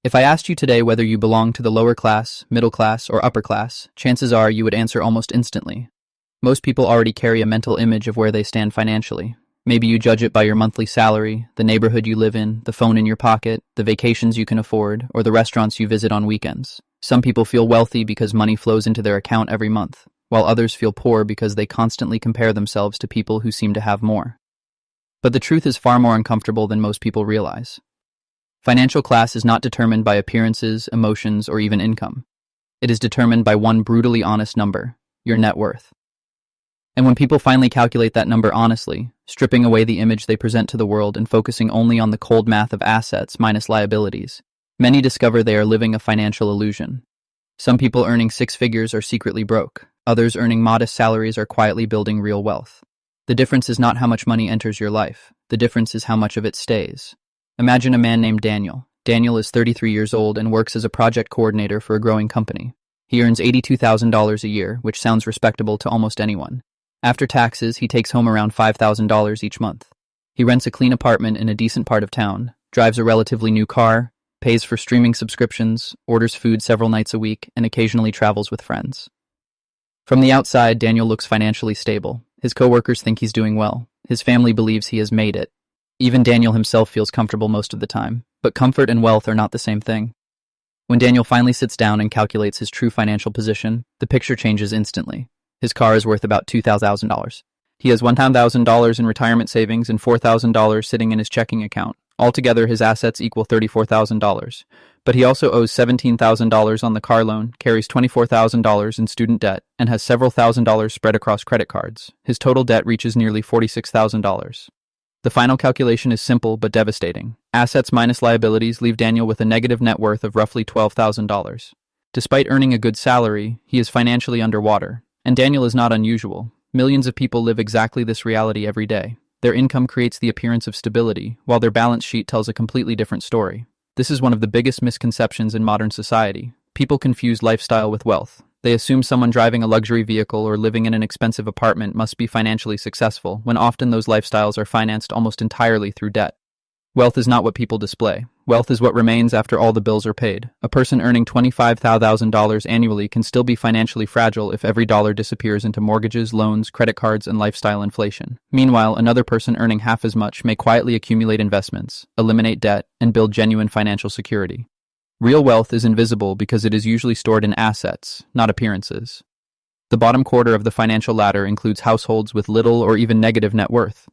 If I asked you today whether you belong to the lower class, middle class, or upper class, chances are you would answer almost instantly. Most people already carry a mental image of where they stand financially. Maybe you judge it by your monthly salary, the neighborhood you live in, the phone in your pocket, the vacations you can afford, or the restaurants you visit on weekends. Some people feel wealthy because money flows into their account every month, while others feel poor because they constantly compare themselves to people who seem to have more. But the truth is far more uncomfortable than most people realize. Financial class is not determined by appearances, emotions, or even income. It is determined by one brutally honest number: your net worth. And when people finally calculate that number honestly, stripping away the image they present to the world and focusing only on the cold math of assets minus liabilities, many discover they are living a financial illusion. Some people earning six figures are secretly broke. Others earning modest salaries are quietly building real wealth. The difference is not how much money enters your life. The difference is how much of it stays. Imagine a man named Daniel. Daniel is 33 years old and works as a project coordinator for a growing company. He earns $82,000 a year, which sounds respectable to almost anyone. After taxes, he takes home around $5,000 each month. He rents a clean apartment in a decent part of town, drives a relatively new car, pays for streaming subscriptions, orders food several nights a week, and occasionally travels with friends. From the outside, Daniel looks financially stable. His coworkers think he's doing well. His family believes he has made it. Even Daniel himself feels comfortable most of the time, but comfort and wealth are not the same thing. When Daniel finally sits down and calculates his true financial position, the picture changes instantly. His car is worth about $2,000. He has $1,000 in retirement savings and $4,000 sitting in his checking account. Altogether, his assets equal $34,000. But he also owes $17,000 on the car loan, carries $24,000 in student debt, and has several $1,000s spread across credit cards. His total debt reaches nearly $46,000. The final calculation is simple but devastating. Assets minus liabilities leave Daniel with a negative net worth of roughly $12,000. Despite earning a good salary, he is financially underwater. And Daniel is not unusual. Millions of people live exactly this reality every day. Their income creates the appearance of stability, while their balance sheet tells a completely different story. This is one of the biggest misconceptions in modern society. People confuse lifestyle with wealth. They assume someone driving a luxury vehicle or living in an expensive apartment must be financially successful, when often those lifestyles are financed almost entirely through debt. Wealth is not what people display. Wealth is what remains after all the bills are paid. A person earning $25,000 annually can still be financially fragile if every dollar disappears into mortgages, loans, credit cards, and lifestyle inflation. Meanwhile, another person earning half as much may quietly accumulate investments, eliminate debt, and build genuine financial security. Real wealth is invisible because it is usually stored in assets, not appearances. The bottom quarter of the financial ladder includes households with little or even negative net worth.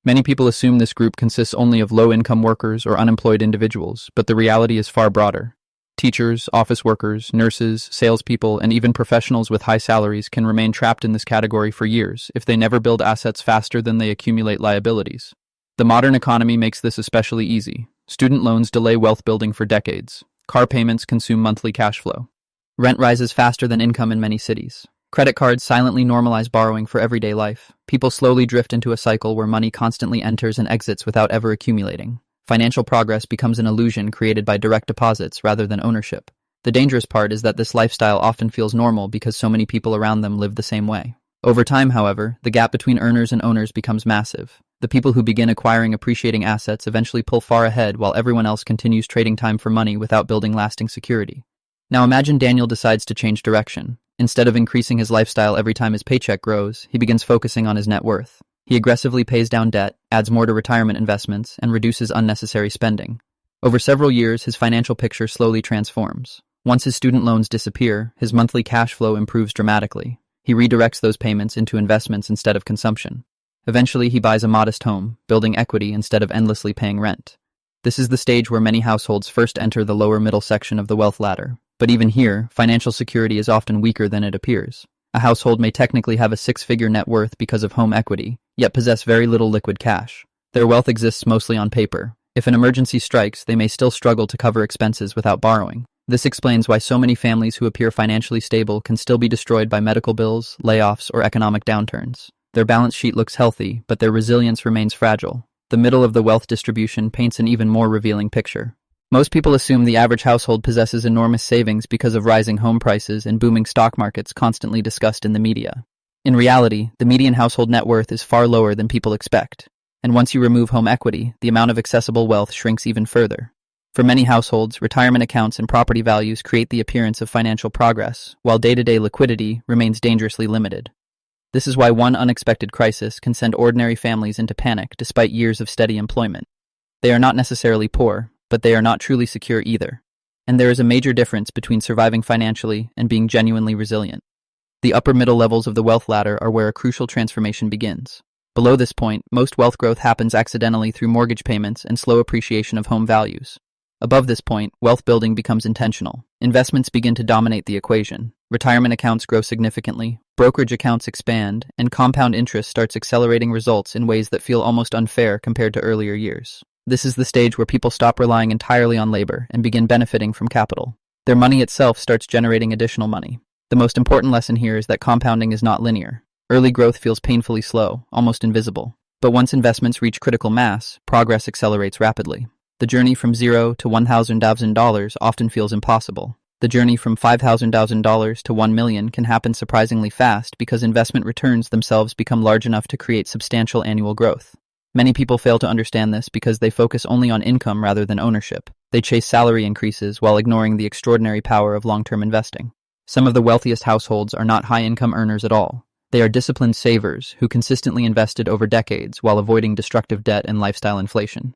Many people assume this group consists only of low-income workers or unemployed individuals, but the reality is far broader. Teachers, office workers, nurses, salespeople, and even professionals with high salaries can remain trapped in this category for years if they never build assets faster than they accumulate liabilities. The modern economy makes this especially easy. Student loans delay wealth building for decades. Car payments consume monthly cash flow. Rent rises faster than income in many cities. Credit cards silently normalize borrowing for everyday life. People slowly drift into a cycle where money constantly enters and exits without ever accumulating. Financial progress becomes an illusion created by direct deposits rather than ownership. The dangerous part is that this lifestyle often feels normal because so many people around them live the same way. Over time, however, the gap between earners and owners becomes massive. The people who begin acquiring appreciating assets eventually pull far ahead while everyone else continues trading time for money without building lasting security. Now imagine Daniel decides to change direction. Instead of increasing his lifestyle every time his paycheck grows, he begins focusing on his net worth. He aggressively pays down debt, adds more to retirement investments, and reduces unnecessary spending. Over several years, his financial picture slowly transforms. Once his student loans disappear, his monthly cash flow improves dramatically. He redirects those payments into investments instead of consumption. Eventually, he buys a modest home, building equity instead of endlessly paying rent. This is the stage where many households first enter the lower middle section of the wealth ladder. But even here, financial security is often weaker than it appears. A household may technically have a six-figure net worth because of home equity, yet possess very little liquid cash. Their wealth exists mostly on paper. If an emergency strikes, they may still struggle to cover expenses without borrowing. This explains why so many families who appear financially stable can still be destroyed by medical bills, layoffs, or economic downturns. Their balance sheet looks healthy, but their resilience remains fragile. The middle of the wealth distribution paints an even more revealing picture. Most people assume the average household possesses enormous savings because of rising home prices and booming stock markets constantly discussed in the media. In reality, the median household net worth is far lower than people expect. And once you remove home equity, the amount of accessible wealth shrinks even further. For many households, retirement accounts and property values create the appearance of financial progress, while day-to-day liquidity remains dangerously limited. This is why one unexpected crisis can send ordinary families into panic despite years of steady employment. They are not necessarily poor, but they are not truly secure either. And there is a major difference between surviving financially and being genuinely resilient. The upper middle levels of the wealth ladder are where a crucial transformation begins. Below this point, most wealth growth happens accidentally through mortgage payments and slow appreciation of home values. Above this point, wealth building becomes intentional. Investments begin to dominate the equation. Retirement accounts grow significantly, brokerage accounts expand, and compound interest starts accelerating results in ways that feel almost unfair compared to earlier years. This is the stage where people stop relying entirely on labor and begin benefiting from capital. Their money itself starts generating additional money. The most important lesson here is that compounding is not linear. Early growth feels painfully slow, almost invisible. But once investments reach critical mass, progress accelerates rapidly. The journey from $0 to $1,000 often feels impossible. The journey from $5,000 to $1 million can happen surprisingly fast because investment returns themselves become large enough to create substantial annual growth. Many people fail to understand this because they focus only on income rather than ownership. They chase salary increases while ignoring the extraordinary power of long-term investing. Some of the wealthiest households are not high-income earners at all. They are disciplined savers who consistently invested over decades while avoiding destructive debt and lifestyle inflation.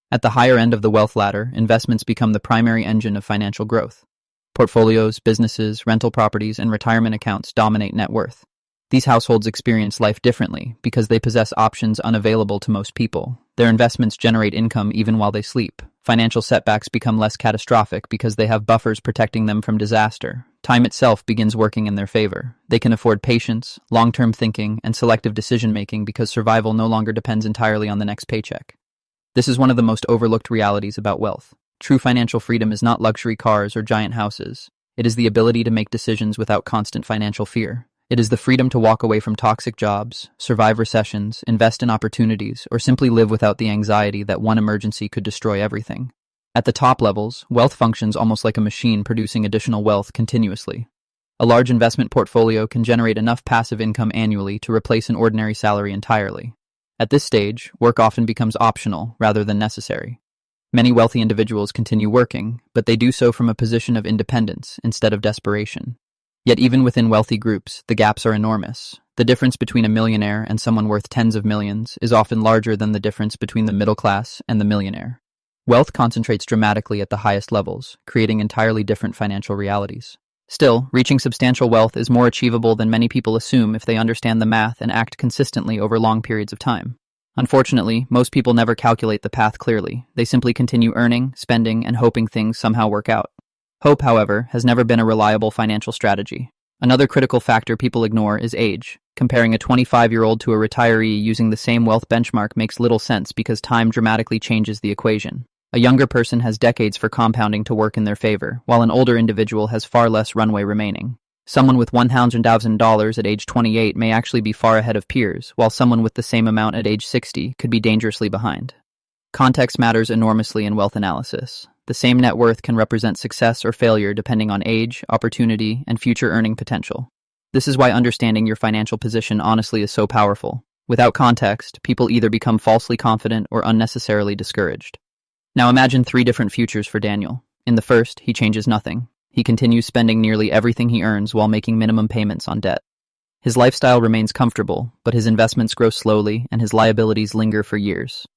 At the higher end of the wealth ladder, investments become the primary engine of financial growth. Portfolios, businesses, rental properties, and retirement accounts dominate net worth. These households experience life differently because they possess options unavailable to most people. Their investments generate income even while they sleep. Financial setbacks become less catastrophic because they have buffers protecting them from disaster. Time itself begins working in their favor. They can afford patience, long-term thinking, and selective decision-making because survival no longer depends entirely on the next paycheck. This is one of the most overlooked realities about wealth. True financial freedom is not luxury cars or giant houses. It is the ability to make decisions without constant financial fear. It is the freedom to walk away from toxic jobs, survive recessions, invest in opportunities, or simply live without the anxiety that one emergency could destroy everything. At the top levels, wealth functions almost like a machine producing additional wealth continuously. A large investment portfolio can generate enough passive income annually to replace an ordinary salary entirely. At this stage, work often becomes optional rather than necessary. Many wealthy individuals continue working, but they do so from a position of independence instead of desperation. Yet even within wealthy groups, the gaps are enormous. The difference between a millionaire and someone worth tens of millions is often larger than the difference between the middle class and the millionaire. Wealth concentrates dramatically at the highest levels, creating entirely different financial realities. Still, reaching substantial wealth is more achievable than many people assume if they understand the math and act consistently over long periods of time. Unfortunately, most people never calculate the path clearly. They simply continue earning, spending, and hoping things somehow work out. Hope, however, has never been a reliable financial strategy. Another critical factor people ignore is age. Comparing a 25-year-old to a retiree using the same wealth benchmark makes little sense because time dramatically changes the equation. A younger person has decades for compounding to work in their favor, while an older individual has far less runway remaining. Someone with $100,000 at age 28 may actually be far ahead of peers, while someone with the same amount at age 60 could be dangerously behind. Context matters enormously in wealth analysis. The same net worth can represent success or failure depending on age, opportunity, and future earning potential. This is why understanding your financial position honestly is so powerful. Without context, people either become falsely confident or unnecessarily discouraged. Now imagine 3 different futures for Daniel. In the first, he changes nothing. He continues spending nearly everything he earns while making minimum payments on debt. His lifestyle remains comfortable, but his investments grow slowly and his liabilities linger for years.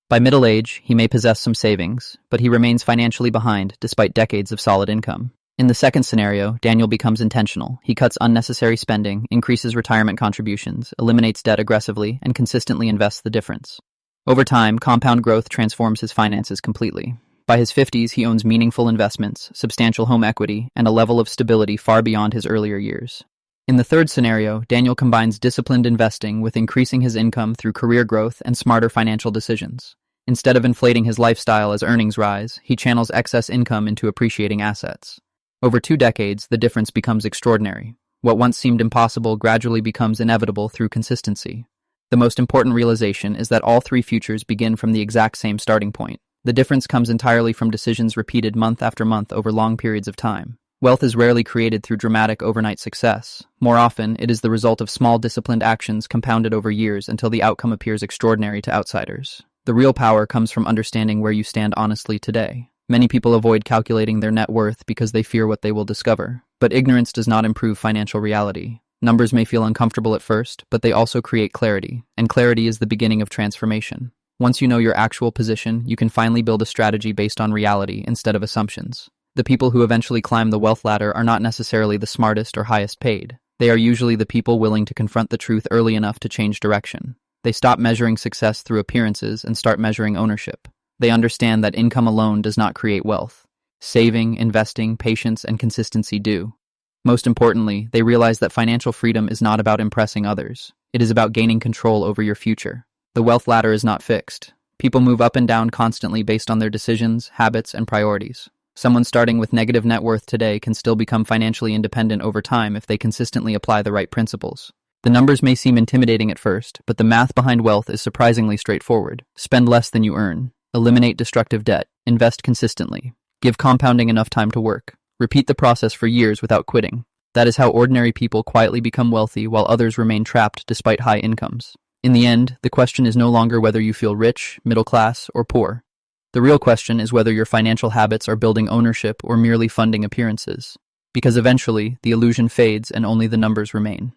By middle age, he may possess some savings, but he remains financially behind despite decades of solid income. In the second scenario, Daniel becomes intentional. He cuts unnecessary spending, increases retirement contributions, eliminates debt aggressively, and consistently invests the difference. Over time, compound growth transforms his finances completely. By his 50s, he owns meaningful investments, substantial home equity, and a level of stability far beyond his earlier years. In the third scenario, Daniel combines disciplined investing with increasing his income through career growth and smarter financial decisions. Instead of inflating his lifestyle as earnings rise, he channels excess income into appreciating assets. Over 2 decades, the difference becomes extraordinary. What once seemed impossible gradually becomes inevitable through consistency. The most important realization is that all 3 futures begin from the exact same starting point. The difference comes entirely from decisions repeated month after month over long periods of time. Wealth is rarely created through dramatic overnight success. More often, it is the result of small disciplined actions compounded over years until the outcome appears extraordinary to outsiders. The real power comes from understanding where you stand honestly today. Many people avoid calculating their net worth because they fear what they will discover. But ignorance does not improve financial reality. Numbers may feel uncomfortable at first, but they also create clarity, and clarity is the beginning of transformation. Once you know your actual position, you can finally build a strategy based on reality instead of assumptions. The people who eventually climb the wealth ladder are not necessarily the smartest or highest paid. They are usually the people willing to confront the truth early enough to change direction. They stop measuring success through appearances and start measuring ownership. They understand that income alone does not create wealth. Saving, investing, patience, and consistency do. Most importantly, they realize that financial freedom is not about impressing others. It is about gaining control over your future. The wealth ladder is not fixed. People move up and down constantly based on their decisions, habits, and priorities. Someone starting with negative net worth today can still become financially independent over time if they consistently apply the right principles. The numbers may seem intimidating at first, but the math behind wealth is surprisingly straightforward. Spend less than you earn. Eliminate destructive debt. Invest consistently. Give compounding enough time to work. Repeat the process for years without quitting. That is how ordinary people quietly become wealthy while others remain trapped despite high incomes. In the end, the question is no longer whether you feel rich, middle class, or poor. The real question is whether your financial habits are building ownership or merely funding appearances. Because eventually, the illusion fades and only the numbers remain.